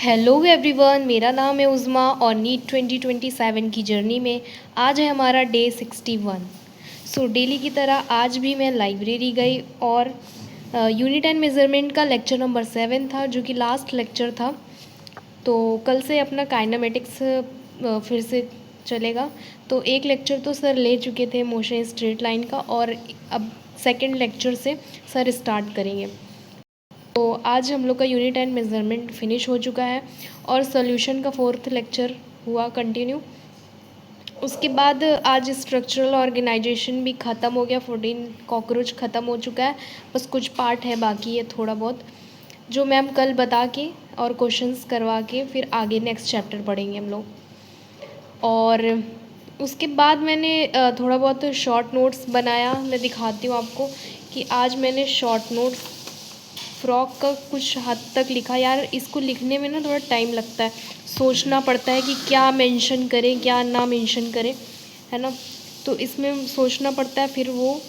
Hello everyone, मेरा नाम है उज़मा और नीट 2027 की जर्नी में आज है हमारा डे 61। डेली की तरह आज भी मैं लाइब्रेरी गई और यूनिट एंड मेज़रमेंट का लेक्चर नंबर 7 था, जो कि लास्ट लेक्चर था। तो कल से अपना काइनेमेटिक्स फिर से चलेगा। तो एक लेक्चर तो सर ले चुके थे मोशन स्ट्रेट लाइन का, और अब सेकंड लेक्चर से सर स्टार्ट करेंगे। तो आज हम लोग का यूनिट एंड मेज़रमेंट फिनिश हो चुका है और सॉल्यूशन का 4th लेक्चर हुआ कंटिन्यू। उसके बाद आज स्ट्रक्चरल ऑर्गेनाइजेशन भी ख़त्म हो गया। 14 कॉकरोच ख़त्म हो चुका है, बस कुछ पार्ट है बाकी है थोड़ा बहुत, जो मैम कल बता के और क्वेश्चंस करवा के फिर आगे नेक्स्ट चैप्टर पढ़ेंगे हम लोग। और उसके बाद मैंने थोड़ा बहुत शॉर्ट नोट्स बनाया। मैं दिखाती हूँ आपको कि आज मैंने शॉर्ट नोट्स फ्रॉक का कुछ हद तक लिखा। यार इसको लिखने में ना थोड़ा टाइम लगता है, सोचना पड़ता है कि क्या मेंशन करें क्या ना मेंशन करें, है ना। तो इसमें सोचना पड़ता है, फिर वो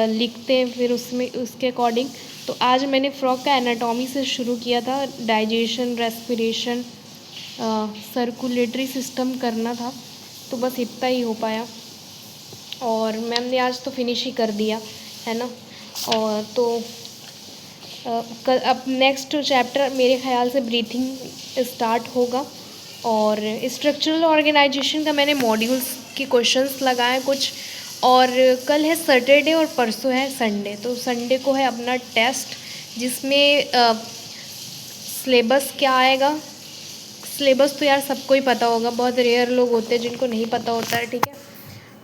लिखते हैं फिर उसमें उसके अकॉर्डिंग। तो आज मैंने फ्रॉक का एनाटॉमी से शुरू किया था। डाइजेशन, रेस्पिरेशन, सर्कुलेटरी सिस्टम करना था, तो बस इतना ही हो पाया और मैम ने आज तो फिनिश ही कर दिया, है ना। और तो अब नेक्स्ट चैप्टर मेरे ख़्याल से ब्रीथिंग स्टार्ट होगा। और स्ट्रक्चरल ऑर्गेनाइजेशन का मैंने मॉड्यूल्स के क्वेश्चंस लगाए कुछ। और कल है सैटरडे और परसों है संडे। तो संडे को है अपना टेस्ट, जिसमें सिलेबस क्या आएगा। सिलेबस तो यार सबको ही पता होगा, बहुत रेयर लोग होते हैं जिनको नहीं पता होता है, ठीक है।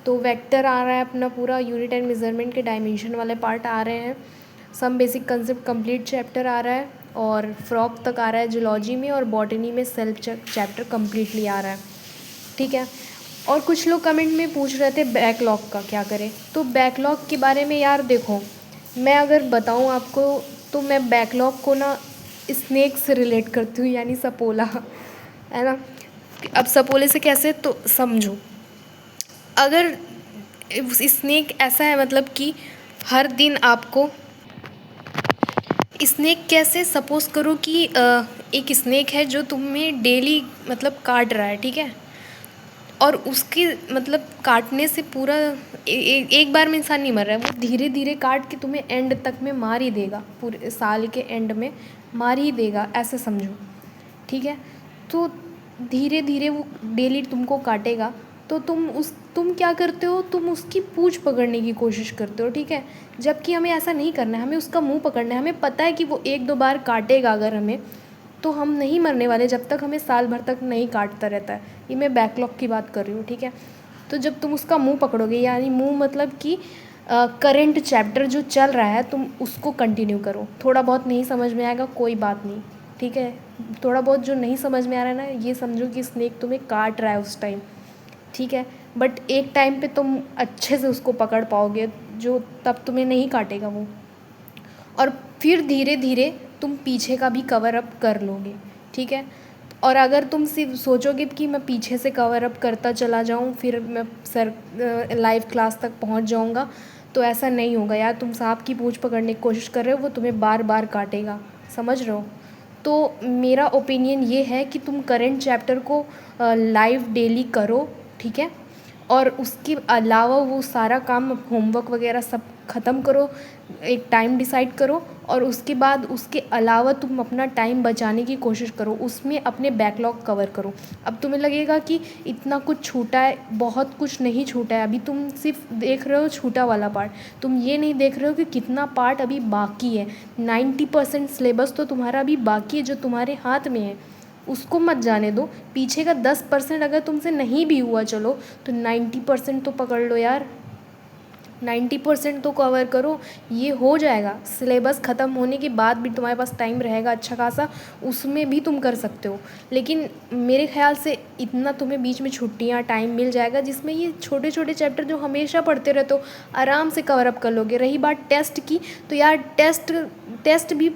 तो वेक्टर आ रहा है अपना, पूरा यूनिट एंड मेज़रमेंट के डायमेंशन वाले पार्ट आ रहे हैं। Some basic concept complete chapter आ रहा है, और फ्रॉक तक आ रहा है जूलॉजी में, और बॉटनी में सेल्फ चैप्टर कम्प्लीटली आ रहा है, ठीक है। और कुछ लोग कमेंट में पूछ रहे थे बैकलॉग का क्या करें। तो बैकलॉग के बारे में यार देखो, मैं अगर बताऊँ आपको तो मैं बैकलॉग को ना स्नेक से रिलेट करती हूँ, यानी सपोला, है ना। अब सपोले से कैसे, तो समझो। अगर स्नेक ऐसा है, मतलब कि हर दिन आपको स्नेक कैसे, सपोज़ करो कि एक स्नेक है जो तुम्हें डेली मतलब काट रहा है, ठीक है। और उसके मतलब काटने से पूरा एक बार में इंसान नहीं मर रहा है, वो धीरे धीरे काट के तुम्हें एंड तक में मार ही देगा, पूरे साल के एंड में मार ही देगा, ऐसे समझो, ठीक है। तो धीरे धीरे वो डेली तुमको काटेगा, तो तुम क्या करते हो, तुम उसकी पूंछ पकड़ने की कोशिश करते हो, ठीक है। जबकि हमें ऐसा नहीं करना है, हमें उसका मुंह पकड़ना है। हमें पता है कि वो 1-2 बार काटेगा अगर हमें, तो हम नहीं मरने वाले जब तक हमें साल भर तक नहीं काटता रहता है। ये मैं बैकलॉग की बात कर रही हूँ, ठीक है। तो जब तुम उसका मुंह पकड़ोगे, यानी मुंह मतलब कि करंट चैप्टर जो चल रहा है तुम उसको कंटिन्यू करो। थोड़ा बहुत नहीं समझ में आएगा कोई बात नहीं, ठीक है। थोड़ा बहुत जो नहीं समझ में आ रहा है ना, ये समझो कि स्नेक तुम्हें काट रहा है उस टाइम, ठीक है। बट एक टाइम पे तुम अच्छे से उसको पकड़ पाओगे, जो तब तुम्हें नहीं काटेगा वो। और फिर धीरे धीरे तुम पीछे का भी कवर अप कर लोगे, ठीक है। और अगर तुम सिर्फ सोचोगे कि मैं पीछे से कवर अप करता चला जाऊँ, फिर मैं सर लाइव क्लास तक पहुँच जाऊँगा, तो ऐसा नहीं होगा यार। तुम सांप की पूँछ पकड़ने की कोशिश कर रहे हो, वो तुम्हें बार बार काटेगा, समझ रहे हो। तो मेरा ओपिनियन ये है कि तुम करेंट चैप्टर को लाइव डेली करो, ठीक है। और उसके अलावा वो सारा काम होमवर्क वगैरह सब ख़त्म करो, एक टाइम डिसाइड करो, और उसके बाद उसके अलावा तुम अपना टाइम बचाने की कोशिश करो, उसमें अपने बैकलॉग कवर करो। अब तुम्हें लगेगा कि इतना कुछ छूटा है, बहुत कुछ नहीं छूटा है। अभी तुम सिर्फ देख रहे हो छूटा वाला पार्ट, तुम ये नहीं देख रहे हो कि कितना पार्ट अभी बाकी है। 90% सिलेबस तो तुम्हारा अभी बाकी है, जो तुम्हारे हाथ में है, उसको मत जाने दो। पीछे का 10% अगर तुमसे नहीं भी हुआ, चलो तो 90% तो पकड़ लो यार, 90% तो कवर करो। ये हो जाएगा। सिलेबस ख़त्म होने के बाद भी तुम्हारे पास टाइम रहेगा अच्छा खासा, उसमें भी तुम कर सकते हो। लेकिन मेरे ख्याल से इतना तुम्हें बीच में छुट्टियाँ टाइम मिल जाएगा, जिसमें ये छोटे छोटे चैप्टर जो हमेशा पढ़ते रहते हो आराम से कवर अप कर लोगे। रही बात टेस्ट की, तो यार टेस्ट भी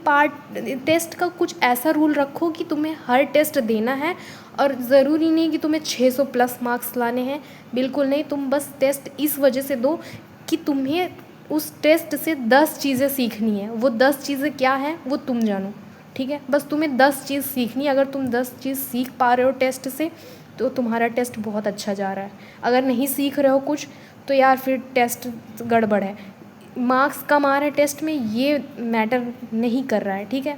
टेस्ट का कुछ ऐसा रूल रखो कि तुम्हें हर टेस्ट देना है, और ज़रूरी नहीं कि तुम्हें 600 प्लस मार्क्स लाने हैं, बिल्कुल नहीं। तुम बस टेस्ट इस वजह से दो कि तुम्हें उस टेस्ट से 10 चीज़ें सीखनी है। वो 10 चीज़ें क्या हैं वो तुम जानो, ठीक है। बस तुम्हें 10 चीज़ सीखनी है। अगर तुम 10 चीज़ सीख पा रहे हो टेस्ट से तो तुम्हारा टेस्ट बहुत अच्छा जा रहा है। अगर नहीं सीख रहे हो कुछ तो यार फिर टेस्ट गड़बड़ है। मार्क्स कम आ रहे हैं टेस्ट में, ये मैटर नहीं कर रहा है, ठीक है।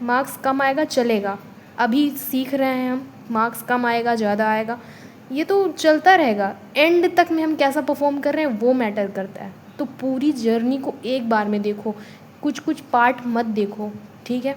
मार्क्स कम आएगा चलेगा, अभी सीख रहे हैं हम, मार्क्स कम आएगा ज़्यादा आएगा ये तो चलता रहेगा। एंड तक में हम कैसा परफॉर्म कर रहे हैं वो मैटर करता है। तो पूरी जर्नी को एक बार में देखो, कुछ कुछ पार्ट मत देखो, ठीक है।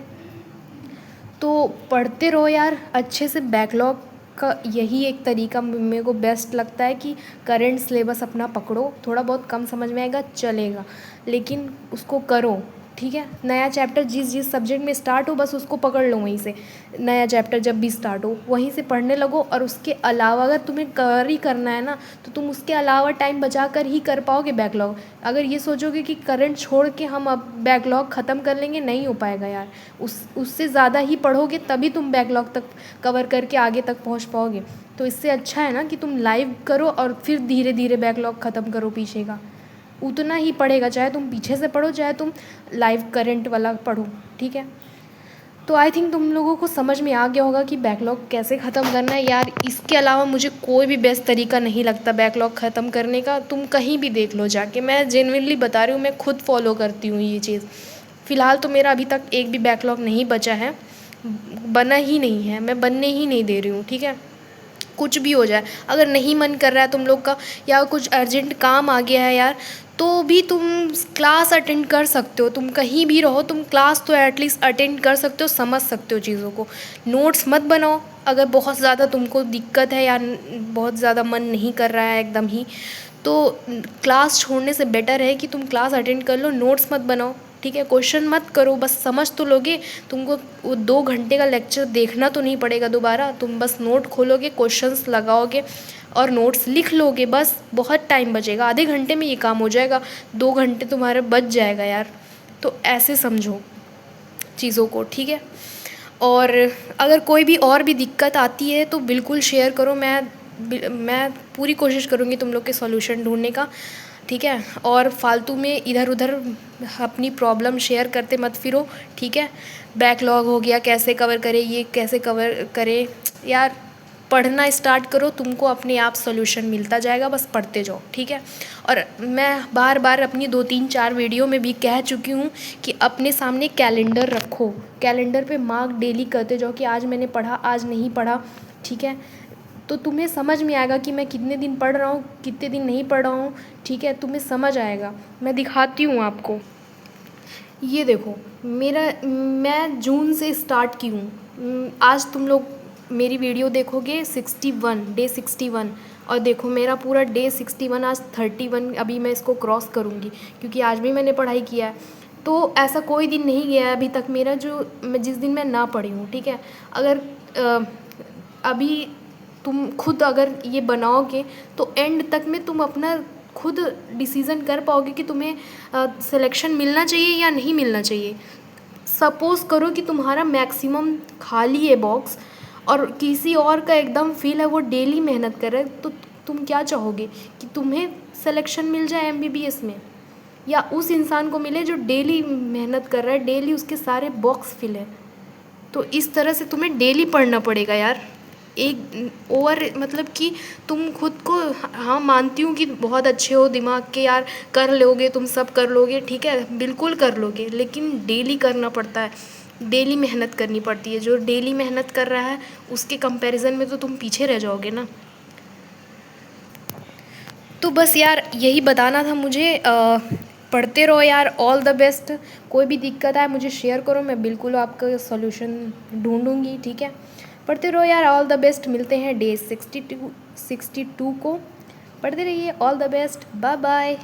तो पढ़ते रहो यार अच्छे से। बैकलॉग का यही एक तरीका मेरे को बेस्ट लगता है कि करंट सिलेबस अपना पकड़ो, थोड़ा बहुत कम समझ में आएगा चलेगा, लेकिन उसको करो, ठीक है। नया चैप्टर जिस जिस सब्जेक्ट में स्टार्ट हो बस उसको पकड़ लो वहीं से। नया चैप्टर जब भी स्टार्ट हो वहीं से पढ़ने लगो। और उसके अलावा अगर तुम्हें कवर ही करना है ना तो तुम उसके अलावा टाइम बचा कर ही कर पाओगे बैकलॉग। अगर ये सोचोगे कि करंट छोड़ के हम अब बैकलॉग ख़त्म कर लेंगे, नहीं हो पाएगा यार। उससे ज़्यादा ही पढ़ोगे तभी तुम बैकलॉग तक कवर करके आगे तक पहुँच पाओगे। तो इससे अच्छा है ना कि तुम लाइव करो और फिर धीरे धीरे बैकलॉग ख़त्म करो पीछे का। उतना ही पड़ेगा, चाहे तुम पीछे से पढ़ो चाहे तुम लाइव करंट वाला पढ़ो, ठीक है। तो आई थिंक तुम लोगों को समझ में आ गया होगा कि बैकलॉग कैसे ख़त्म करना है यार। इसके अलावा मुझे कोई भी बेस्ट तरीका नहीं लगता बैकलॉग ख़त्म करने का। तुम कहीं भी देख लो जाके, मैं जेन्युइनली बता रही हूँ, मैं खुद फॉलो करती हूँ ये चीज़। फ़िलहाल तो मेरा अभी तक एक भी बैकलॉग नहीं बचा है, बना ही नहीं है, मैं बनने ही नहीं दे रही हूँ, ठीक है। कुछ भी हो जाए, अगर नहीं मन कर रहा है तुम लोग का या कुछ अर्जेंट काम आ गया है यार, तो भी तुम क्लास अटेंड कर सकते हो। तुम कहीं भी रहो, तुम क्लास तो एटलीस्ट अटेंड कर सकते हो, समझ सकते हो चीज़ों को। नोट्स मत बनाओ अगर बहुत ज़्यादा तुमको दिक्कत है या बहुत ज़्यादा मन नहीं कर रहा है एकदम ही, तो क्लास छोड़ने से बेटर है कि तुम क्लास अटेंड कर लो, नोट्स मत बनाओ, ठीक है। क्वेश्चन मत करो, बस समझ तो लोगे। तुमको वो 2 घंटे का लेक्चर देखना तो नहीं पड़ेगा दोबारा, तुम बस नोट खोलोगे, क्वेश्चंस लगाओगे और नोट्स लिख लोगे, बस बहुत टाइम बचेगा। आधे घंटे में ये काम हो जाएगा, 2 घंटे तुम्हारे बच जाएगा यार। तो ऐसे समझो चीज़ों को, ठीक है। और अगर कोई भी और भी दिक्कत आती है तो बिल्कुल शेयर करो, मैं पूरी कोशिश करूँगी तुम लोग के सॉल्यूशन ढूंढने का, ठीक है। और फालतू में इधर उधर अपनी प्रॉब्लम शेयर करते मत फिरो, ठीक है। बैकलॉग हो गया कैसे कवर करें, ये कैसे कवर करें यार, पढ़ना स्टार्ट करो, तुमको अपने आप सॉल्यूशन मिलता जाएगा, बस पढ़ते जाओ, ठीक है। और मैं बार बार अपनी 2-3-4 वीडियो में भी कह चुकी हूँ कि अपने सामने कैलेंडर रखो, कैलेंडर पे मार्क डेली करते जाओ कि आज मैंने पढ़ा, आज नहीं पढ़ा, ठीक है। तो तुम्हें समझ में आएगा कि मैं कितने दिन पढ़ रहा हूँ, कितने दिन नहीं पढ़ रहा हूँ, ठीक है। तुम्हें समझ आएगा। मैं दिखाती हूँ आपको, ये देखो मैं जून से स्टार्ट की हूँ। आज तुम लोग मेरी वीडियो देखोगे 61 डे 61, और देखो मेरा पूरा डे 61 आज 31, अभी मैं इसको क्रॉस करूँगी क्योंकि आज भी मैंने पढ़ाई किया है। तो ऐसा कोई दिन नहीं गया है अभी तक मेरा जिस दिन मैं ना पढ़ी हूँ, ठीक है। अगर अभी तुम खुद अगर ये बनाओगे तो एंड तक में तुम अपना खुद डिसीज़न कर पाओगे कि तुम्हें सिलेक्शन मिलना चाहिए या नहीं मिलना चाहिए। सपोज़ करो कि तुम्हारा मैक्सिमम खाली है बॉक्स और किसी और का एकदम फील है, वो डेली मेहनत कर रहा है, तो तुम क्या चाहोगे कि तुम्हें सिलेक्शन मिल जाए MBBS में, या उस इंसान को मिले जो डेली मेहनत कर रहा है, डेली उसके सारे बॉक्स फिल है। तो इस तरह से तुम्हें डेली पढ़ना पड़ेगा यार। एक ओवर मतलब कि तुम खुद को, हाँ मानती हूँ कि बहुत अच्छे हो दिमाग के यार, कर लोगे, तुम सब कर लोगे, ठीक है, बिल्कुल कर लोगे, लेकिन डेली करना पड़ता है, डेली मेहनत करनी पड़ती है। जो डेली मेहनत कर रहा है उसके कंपैरिजन में तो तुम पीछे रह जाओगे ना। तो बस यार यही बताना था मुझे। पढ़ते रहो यार, ऑल द बेस्ट। कोई भी दिक्कत आए मुझे शेयर करो, मैं बिल्कुल आपका सॉल्यूशन ढूंढूंगी, ठीक है। पढ़ते रहो यार, ऑल द बेस्ट। मिलते हैं डे 62 को, पढ़ते रहिए। All the best, bye bye.